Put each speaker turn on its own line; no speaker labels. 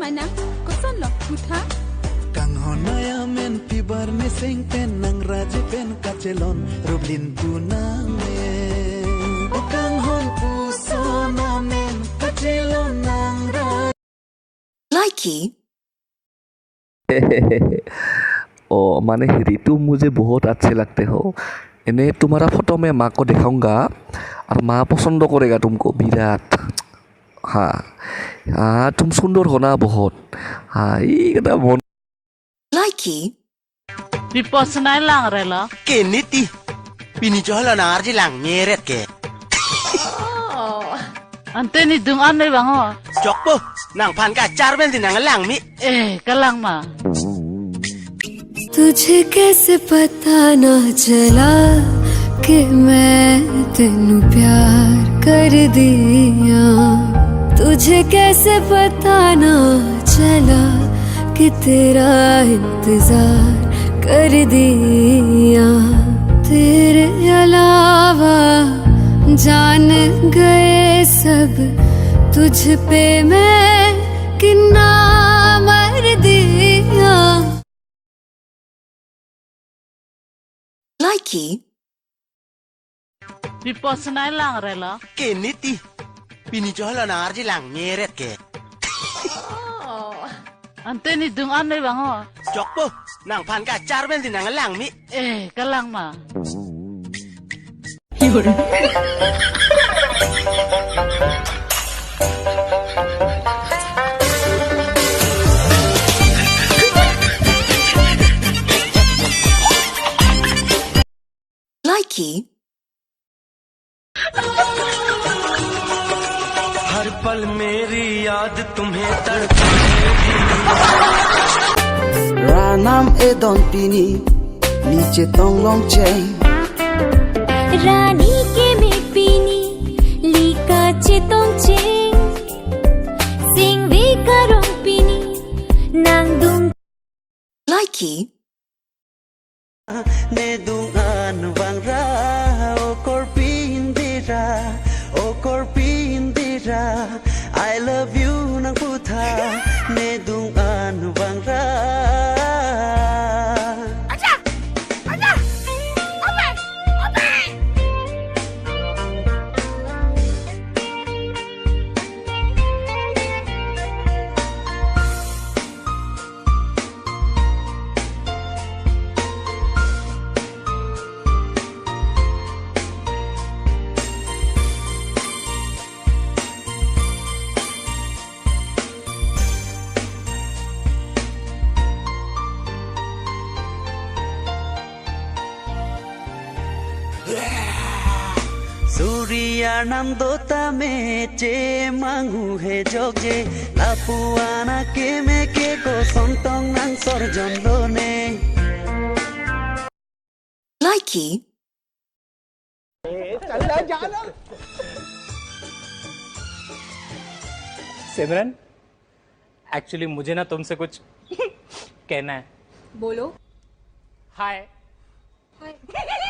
mana ko son lo kutha
kang honaya men pibar ni sing pen nang raji pen kachelon rublin tunang men o kang hon pusona men kachelon nang raji
Likey
ओ माने ऋतु मुझे बहुत अच्छे लगते हो इन्हें तुम्हारा photo मैं माँ को दिखाऊंगा और माँ पसंद करेगा तुमको विराट हाँ हाँ तुम सुंदर हो ना बहुत हाँ ये कदा मन
Likey
Vipassana lang rela.
Keniti. Pinijola na arji lang nyeret ke.
Ante ni dung anay bang ho?
Jokpo, nang pan ka charben din nang lang mi.
Kalang ma.
तुझे कैसे पता ना चला कि मैं तेनू प्यार कर दिया तुझे कैसे पता ना चला कि तेरा इंतजार कर दिया तेरे अलावा जान गए सब तुझ पे मैं किन्ना मर दिया
Likey
Vipassana lang rela.
Keniti. Pinijola na arji lang nyeret ke.
Ante ni dung anay bang ho?
Jokpo, nang pan ka charben din nang lang mi.
Kalang ma.
Likey
हर पल मेरी याद तुम्हें
Ranam edon pini niche tonglong cheng
रानी के में पीनी Leica चेतों Cheng सिंग वे करों पीनी नंग दुम
Likey
ne dungan wangra o korpi indira I love you nang putha ne dungan wangra Suriyanando tameche mangu he jogje lapuana ke me ke ko sontong nang sorjon lone
Likey
Simran actually मुझे ना तुमसे कुछ कहना है
बोलो
हाय
हाय